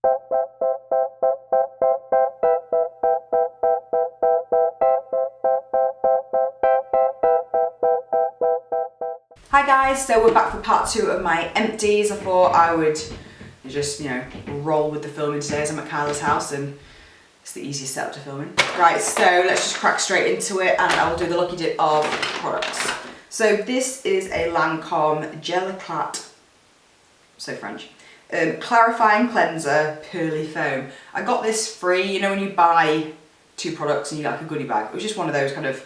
Hi guys, so we're back for part 2 of my empties. I thought I would just, roll with the filming today as I'm at Kyla's house and it's the easiest setup to film in. Right, so let's just crack straight into it and I'll do the lucky dip of products. So this is a Lancome Geliclat, so French, clarifying cleanser Pearly foam. I got this free, when you buy 2 products and you get like a goodie bag. It was just one of those kind of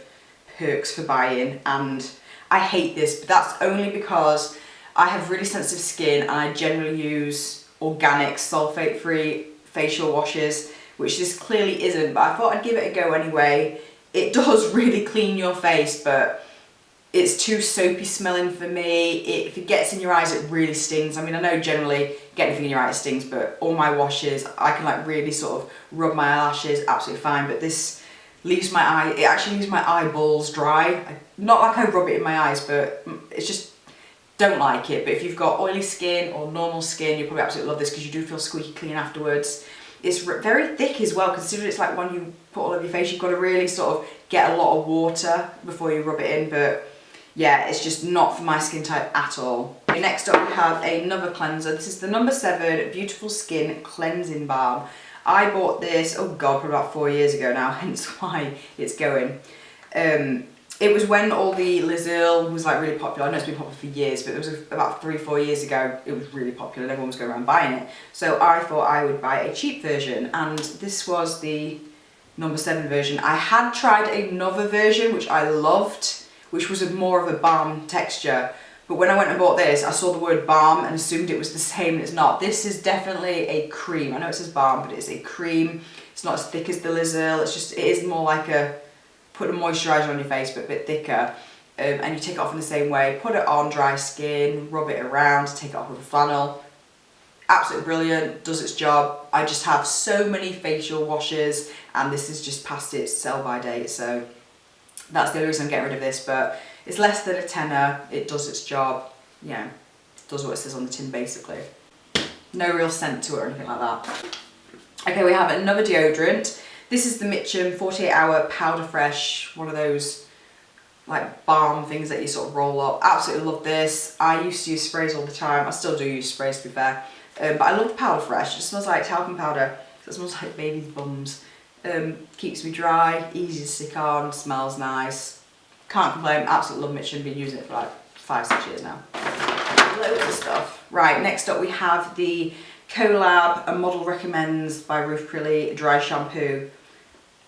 perks for buying, and I hate this, but that's only because I have really sensitive skin and I generally use organic, sulfate-free facial washes, which this clearly isn't, but I thought I'd give it a go anyway. It does really clean your face, but it's too soapy smelling for me. If it gets in your eyes, it really stings. I mean, I know generally getting anything in your eyes stings, but all my washes, I can like really sort of rub my eyelashes, absolutely fine, but this leaves my eye, it actually leaves my eyeballs dry. Not like I rub it in my eyes, but it's just, don't like it. But if you've got oily skin or normal skin, you'll probably absolutely love this because you do feel squeaky clean afterwards. It's very thick as well, considering it's like when you put all over your face, you've got to really sort of get a lot of water before you rub it in, but yeah, it's just not for my skin type at all. Okay, next up we have another cleanser. This is the number 7 Beautiful Skin Cleansing Balm. I bought this, oh god, probably about 4 years ago now, hence why it's going. It was when all the Lizil was like really popular. I know it's been popular for years, but it was about 3-4 years ago, it was really popular and everyone was going around buying it. So I thought I would buy a cheap version, and this was the number 7 version. I had tried another version, which I loved, which was more of a balm texture. But when I went and bought this, I saw the word balm and assumed it was the same, and it's not. This is definitely a cream. I know it says balm, but it's a cream. It's not as thick as the Lizil. It is more like a, put a moisturizer on your face, but a bit thicker. And you take it off in the same way. Put it on dry skin, rub it around, take it off with a flannel. Absolutely brilliant, does its job. I just have so many facial washes, and this is just past its sell-by date, so that's the only reason I'm getting rid of this, but it's less than a tenner, it does its job, does what it says on the tin basically. No real scent to it or anything like that. Okay, we have another deodorant. This is the Mitchum 48 Hour Powder Fresh, one of those like balm things that you sort of roll up. Absolutely love this. I used to use sprays all the time, I still do use sprays to be fair, but I love the Powder Fresh. It smells like talcum powder, so it smells like baby's bums. Keeps me dry, easy to stick on, smells nice. Can't complain, absolutely love Mitchum, been using it for like 5-6 years now. Loads of stuff. Right, next up we have the Collab A Model Recommends by Ruth Pearly Dry Shampoo.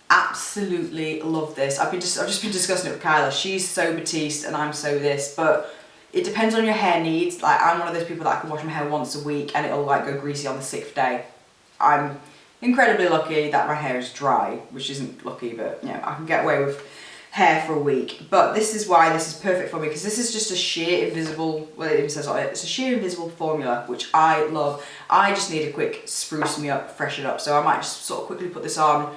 Absolutely love this. I've just been discussing it with Kyla. She's so Batiste and I'm so this, but it depends on your hair needs. Like, I'm one of those people that I can wash my hair once a week and it'll like go greasy on the 6th day. I'm incredibly lucky that my hair is dry, which isn't lucky, but I can get away with hair for a week. But this is why this is perfect for me, because this is just a sheer invisible, well, it even says on it, it's a sheer invisible formula, which I love. I just need a quick spruce me up, freshen up, so I might just sort of quickly put this on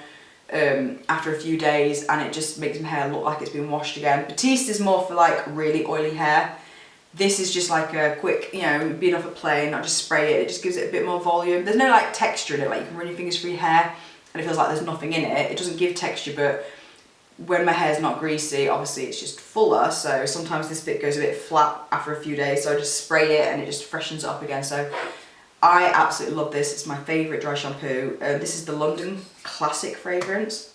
after a few days, and it just makes my hair look like it's been washed again. Batiste is more for like really oily hair. This is just like a quick, being off a plane, not just spray it, it just gives it a bit more volume. There's no like texture in it, like you can run your fingers through your hair and it feels like there's nothing in it. It doesn't give texture, but when my hair's not greasy, obviously it's just fuller, so sometimes this bit goes a bit flat after a few days, so I just spray it and it just freshens it up again. So I absolutely love this. It's my favourite dry shampoo. This is the London Classic fragrance.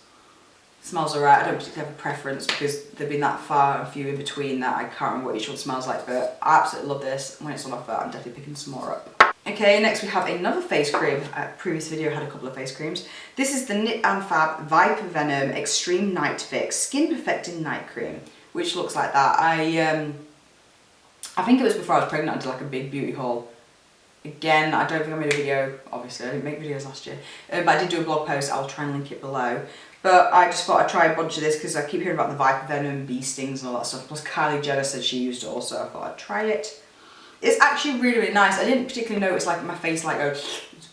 Smells alright. I don't particularly have a preference because they've been that far and few in between that I can't remember what each one smells like, but I absolutely love this. When it's on offer, I'm definitely picking some more up. Okay, next we have another face cream. Previous video had a couple of face creams. This is the Knit and Fab Viper Venom Extreme Night Fix Skin Perfecting Night Cream, which looks like that. I think it was before I was pregnant. I did like a big beauty haul. Again, I don't think I made a video. Obviously, I didn't make videos last year, but I did do a blog post. I'll try and link it below. But I just thought I'd try a bunch of this because I keep hearing about the Viper Venom, bee stings and all that stuff. Plus Kylie Jenner said she used it also. I thought I'd try it. It's actually really, really nice. I didn't particularly notice like my face like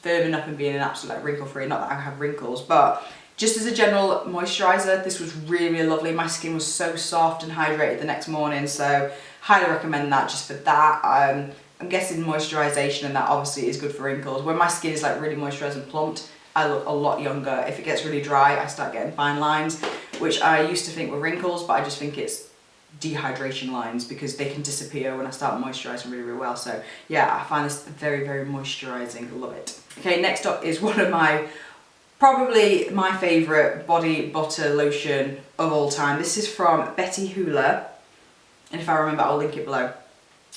firming up and being an absolute like wrinkle free. Not that I have wrinkles, but just as a general moisturiser, this was really, really lovely. My skin was so soft and hydrated the next morning, so highly recommend that just for that. I'm guessing moisturisation, and that obviously is good for wrinkles. When my skin is like really moisturised and plumped, I look a lot younger. If it gets really dry, I start getting fine lines, which I used to think were wrinkles, but I just think it's dehydration lines because they can disappear when I start moisturising really, really well. So yeah, I find this very, very moisturising. Love it. Okay, next up is one of probably my favourite body butter lotion of all time. This is from Betty Hoola, and if I remember, I'll link it below.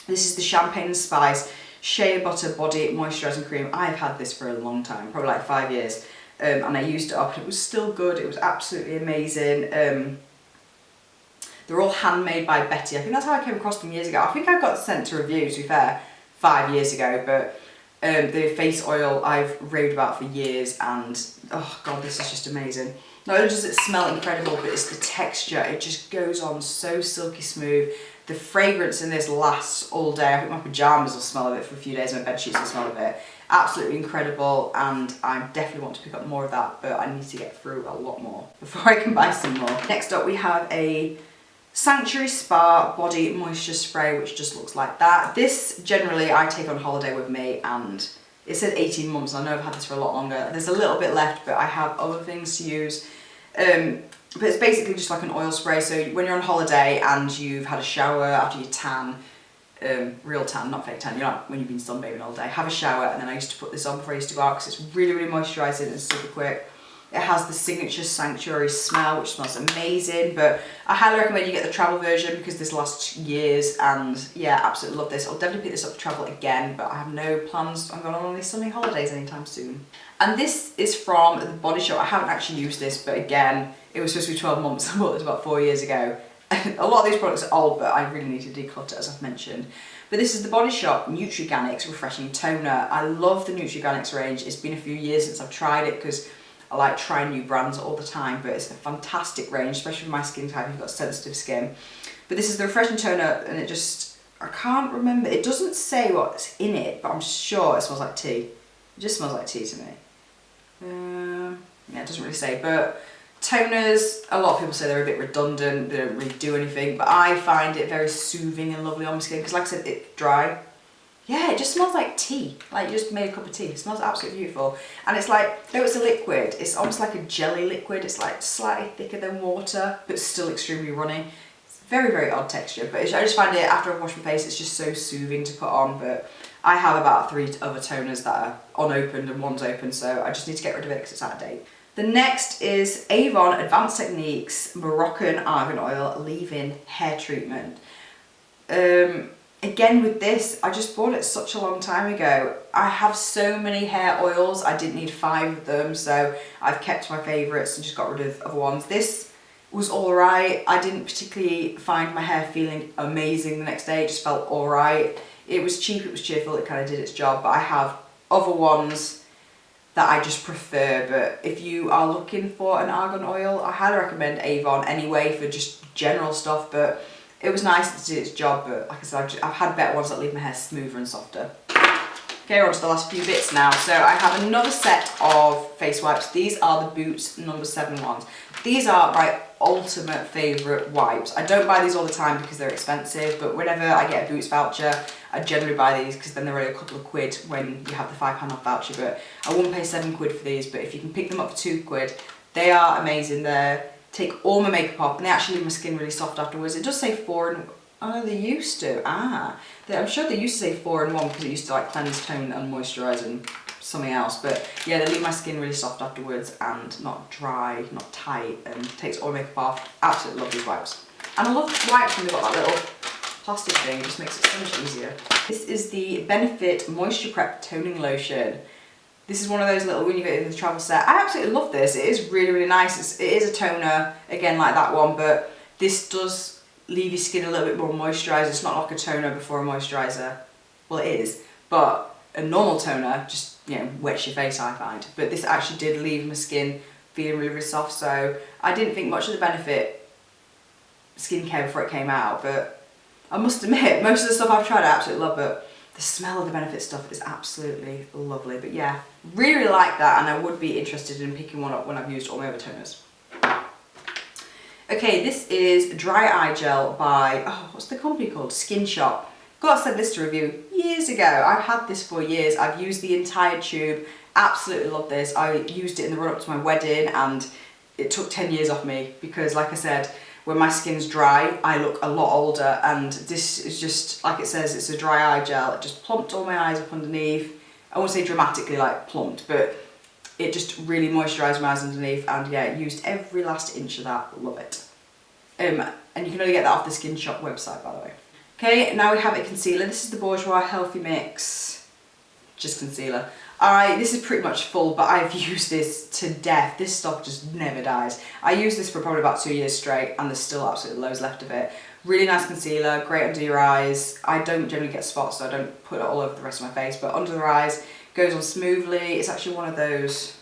This is the Champagne and Spice Shea Butter Body Moisturising Cream. I've had this for a long time, probably like 5 years, and I used it up and it was still good. It was absolutely amazing. They're all handmade by Betty. I think that's how I came across them years ago. I think I got sent to review, to be fair, 5 years ago, but the face oil I've raved about for years, and oh god, this is just amazing. Not only does it smell incredible, but it's the texture. It just goes on so silky smooth. The fragrance in this lasts all day. I think my pyjamas will smell of it for a few days, my bed sheets will smell of it. Absolutely incredible, and I definitely want to pick up more of that, but I need to get through a lot more before I can buy some more. Next up we have a Sanctuary Spa Body Moisture Spray, which just looks like that. This generally I take on holiday with me, and it said 18 months. I know I've had this for a lot longer. There's a little bit left, but I have other things to use. But it's basically just like an oil spray. So when you're on holiday and you've had a shower after you tan, real tan, not fake tan, you're not when you've been sunbathing all day, have a shower, and then I used to put this on before I used to go out because it's really, really moisturising and super quick. It has the signature Sanctuary smell, which smells amazing, but I highly recommend you get the travel version because this lasts years, and yeah, absolutely love this. I'll definitely pick this up for travel again, but I have no plans on going on any sunny holidays anytime soon. And this is from The Body Shop. I haven't actually used this, but again, it was supposed to be 12 months. I bought this about 4 years ago. A lot of these products are old, but I really need to declutter, as I've mentioned. But this is The Body Shop Nutriganics Refreshing Toner. I love the Nutriganics range. It's been a few years since I've tried it because I like trying new brands all the time, but it's a fantastic range, especially for my skin type if you've got sensitive skin. But this is the Refreshing Toner, and it just, I can't remember, it doesn't say what's in it, but I'm sure it smells like tea. It just smells like tea to me. Yeah, it doesn't really say, but toners, a lot of people say they're a bit redundant, they don't really do anything, but I find it very soothing and lovely on my skin, because like I said, it's dry. Yeah, it just smells like tea, like you just made a cup of tea. It smells absolutely beautiful. And it's like, though it's a liquid, it's almost like a jelly liquid. It's like slightly thicker than water, but still extremely runny. It's very, very odd texture, but I just find it, after I've washed my face, it's just so soothing to put on. But I have about 3 other toners that are unopened and one's open, so I just need to get rid of it because it's out of date. The next is Avon Advanced Techniques Moroccan Argan Oil Leave-In Hair Treatment. Again with this, I just bought it such a long time ago. I have so many hair oils, I didn't need 5 of them, so I've kept my favourites and just got rid of other ones. This was alright. I didn't particularly find my hair feeling amazing the next day, it just felt alright. It was cheap, it was cheerful, it kind of did its job, but I have other ones that I just prefer. But if you are looking for an argan oil, I highly recommend Avon anyway for just general stuff, but it was nice to do its job, but like I said, I've had better ones that leave my hair smoother and softer. Okay, we're on to the last few bits now. So I have another set of face wipes. These are the Boots number 7 ones. These are my ultimate favourite wipes. I don't buy these all the time because they're expensive, but whenever I get a Boots voucher, I generally buy these because then they're only a couple of quid when you have the £5 off voucher, but I wouldn't pay 7 quid for these, but if you can pick them up for 2 quid, they are amazing. They take all my makeup off and they actually leave my skin really soft afterwards. It does say 4 in, oh they used to, I'm sure they used to say 4 in 1 because it used to like cleanse, tone and moisturise and something else, but yeah, they leave my skin really soft afterwards and not dry, not tight, and takes all my makeup off. Absolutely love these wipes. And I love wipes when they've got that little plastic thing, it just makes it so much easier. This is the Benefit Moisture Prep Toning Lotion. This is one of those little, when you get in the travel set, I absolutely love this. It is really, really nice. It is a toner, again like that one, but this does leave your skin a little bit more moisturised. It's not like a toner before a moisturiser. Well, it is, but a normal toner just, you know, wets your face, I find. But this actually did leave my skin feeling really, really soft, so I didn't think much of the Benefit skincare before it came out, but I must admit, most of the stuff I've tried I absolutely love, but the smell of the Benefit stuff is absolutely lovely. But yeah, really, really like that, and I would be interested in picking one up when I've used all my other toners. Okay, this is Dry Eye Gel by, oh, what's the company called? Skin Shop. God, I said this to review years ago. I've had this for years. I've used the entire tube. Absolutely love this. I used it in the run up to my wedding and it took 10 years off me because, like I said, when my skin's dry, I look a lot older, and this is just, like it says, it's a dry eye gel. It just plumped all my eyes up underneath. I won't say dramatically like plumped, but it just really moisturised my eyes underneath, and yeah, used every last inch of that. Love it. And you can only get that off the Skin Shop website, by the way. Okay, now we have a concealer. This is the Bourjois Healthy Mix, just concealer. This is pretty much full, but I've used this to death. This stuff just never dies. I used this for probably about 2 years straight, and there's still absolutely loads left of it. Really nice concealer, great under your eyes. I don't generally get spots, so I don't put it all over the rest of my face, but under the eyes, goes on smoothly. It's actually one of those,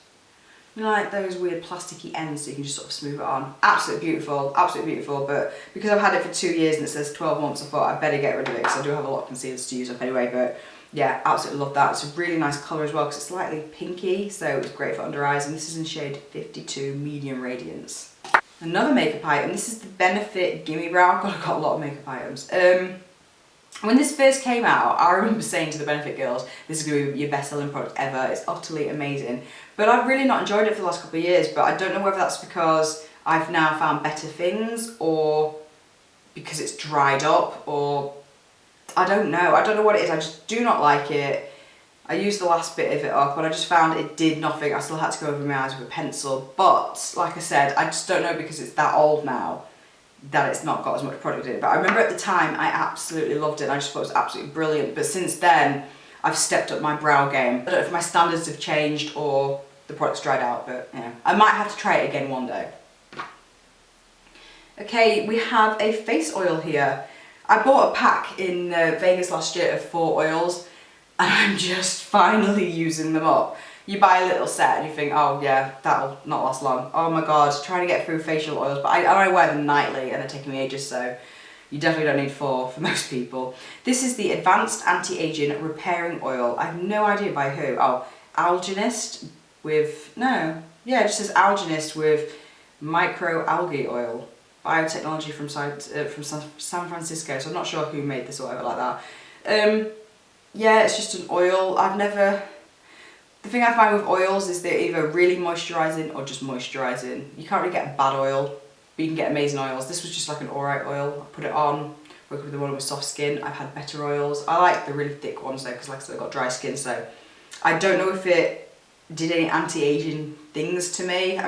you know, like those weird plasticky ends, so you can just sort of smooth it on. Absolutely beautiful, but because I've had it for 2 years and it says 12 months, I thought I'd better get rid of it, because I do have a lot of concealers to use up anyway, but yeah, absolutely love that. It's a really nice colour as well, because it's slightly pinky, so it's great for under eyes, and this is in shade 52 Medium Radiance. Another makeup item, this is the Benefit Gimme Brow. God, I've got a lot of makeup items. When this first came out, I remember saying to the Benefit girls, this is going to be your best-selling product ever, it's utterly amazing. But I've really not enjoyed it for the last couple of years, but I don't know whether that's because I've now found better things, or because it's dried up, or I don't know what it is. I just do not like it. I used the last bit of it up and I just found it did nothing. I still had to go over my eyes with a pencil, but like I said, I just don't know, because it's that old now, that it's not got as much product in it. But I remember at the time I absolutely loved it and I just thought it was absolutely brilliant, but since then I've stepped up my brow game. I don't know if my standards have changed or the product's dried out, but yeah, I might have to try it again one day. Okay, we have a face oil here. I bought a pack in Vegas last year of 4 oils, and I'm just finally using them up. You buy a little set and you think, oh yeah, that'll not last long. Oh my god, trying to get through facial oils, but I wear them nightly and they're taking me ages, so you definitely don't need 4 for most people. This is the Advanced Anti-Aging Repairing Oil. I have no idea by who. Oh, Algenis with, no, yeah, it just says Algenis with Micro Algae Oil. Biotechnology from San Francisco, so I'm not sure who made this or whatever like that. Yeah, it's just an oil. The thing I find with oils is they're either really moisturising or just moisturising. You can't really get a bad oil, but you can get amazing oils. This was just like an alright oil. I put it on, working with the one with soft skin. I've had better oils. I like the really thick ones though, because like I said, I've got dry skin, so I don't know if it did any anti-aging things to me.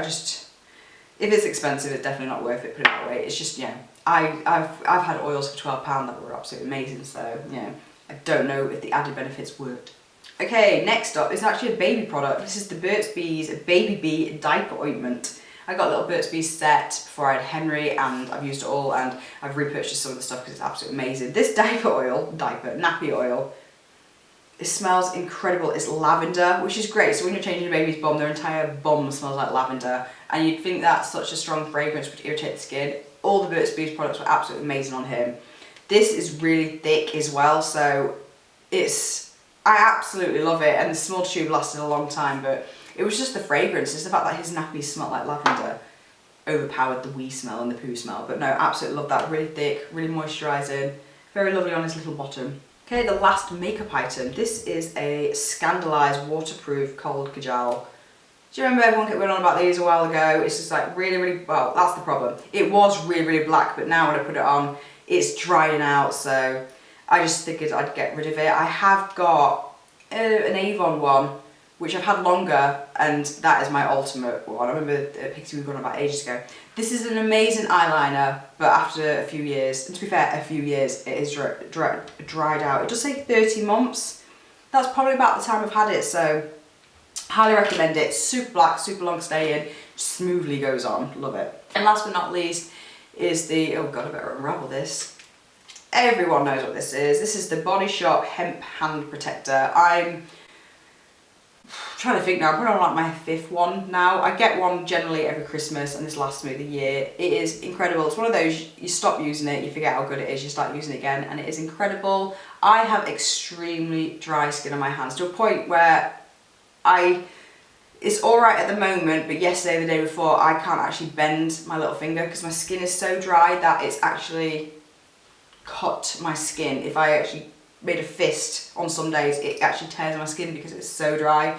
If it's expensive, it's definitely not worth it, put it that way. It's just, yeah, I've had oils for £12 that were absolutely amazing, so yeah, I don't know if the added benefits worked. Okay, next up is actually a baby product. This is the Burt's Bees Baby Bee Diaper Ointment. I got a little Burt's Bees set before I had Henry, and I've used it all, and I've repurchased some of the stuff because it's absolutely amazing. This nappy oil, it smells incredible. It's lavender, which is great. So when you're changing your baby's bum, their entire bum smells like lavender. And you'd think that such a strong fragrance would irritate the skin. All the Burt's Bees products were absolutely amazing on him. This is really thick as well, so I absolutely love it. And the small tube lasted a long time, but it was just the fragrance. It's the fact that his nappies smelled like lavender overpowered the wee smell and the poo smell. But no, absolutely love that. Really thick, really moisturising, very lovely on his little bottom. Okay, the last makeup item. This is a Scandalised Waterproof Cold Kajal. Do you remember everyone kept going on about these a while ago? It's just like really, well, that's the problem. It was really black, but now when I put it on, it's drying out, so I just figured I'd get rid of it. I have got an Avon one, which I've had longer, and that is my ultimate one. I remember a picture we got on about ages ago. This is an amazing eyeliner, but after a few years, and to be fair, a few years, it is dried out. It does say 30 months. That's probably about the time I've had it, so highly recommend it. Super black, super long staying, smoothly goes on. Love it. And last but not least is the, oh god, I better unravel this. Everyone knows what this is. This is the Body Shop Hemp Hand Protector. I'm trying to think now, I'm probably on like my 5th one now. I get one generally every Christmas, and this lasts me the year. It is incredible. It's one of those, you stop using it, you forget how good it is, you start using it again, and it is incredible. I have extremely dry skin on my hands, to a point where it's alright at the moment, but yesterday, the day before, I can't actually bend my little finger because my skin is so dry that it's actually cut my skin. If I actually made a fist on some days, it actually tears my skin because it's so dry.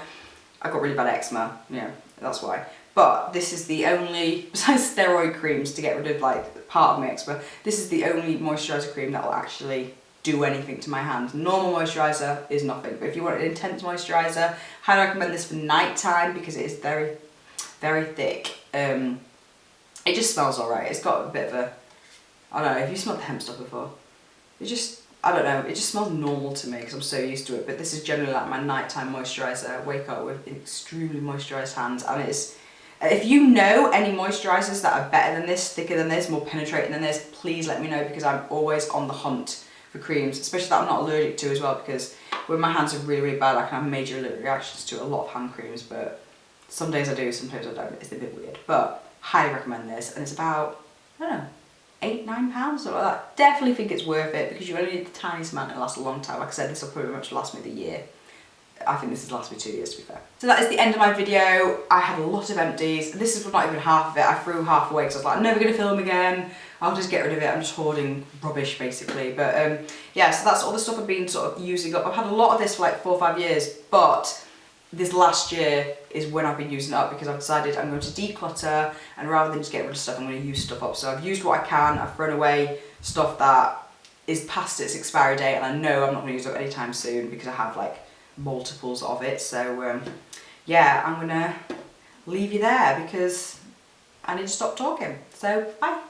I've got really bad eczema, yeah, that's why. But this is the only, besides steroid creams to get rid of like part of my eczema, this is the only moisturiser cream that will actually do anything to my hand. Normal moisturiser is nothing, but if you want an intense moisturiser, highly recommend this for night time because it is very, very thick. It just smells alright. It's got a bit of a, I don't know, have you smelled the hemp stuff before? It just, I don't know, it just smells normal to me because I'm so used to it, but this is generally like my nighttime moisturiser. I wake up with extremely moisturised hands, and it's, if you know any moisturisers that are better than this, thicker than this, more penetrating than this, please let me know because I'm always on the hunt for creams, especially that I'm not allergic to as well, because when my hands are really, really bad, I can have major allergic reactions to a lot of hand creams, but some days I do, sometimes I don't. It's a bit weird, but highly recommend this, and it's about, I don't know, £8–9, something like that. Definitely think it's worth it because you only need the tiniest amount and it lasts a long time. Like I said, this will pretty much last me the year. I think this has lasted me 2 years, to be fair. So that is the end of my video. I had a lot of empties. This is not even half of it. I threw half away because I was like, I'm never going to film again. I'll just get rid of it. I'm just hoarding rubbish, basically. But yeah, so that's all the stuff I've been sort of using up. I've had a lot of this for like 4 or 5 years, but this last year is when I've been using it up because I've decided I'm going to declutter, and rather than just get rid of stuff, I'm going to use stuff up. So I've used what I can. I've thrown away stuff that is past its expiry date, and I know I'm not going to use it up anytime soon because I have like multiples of it. So yeah, I'm going to leave you there because I need to stop talking. So bye.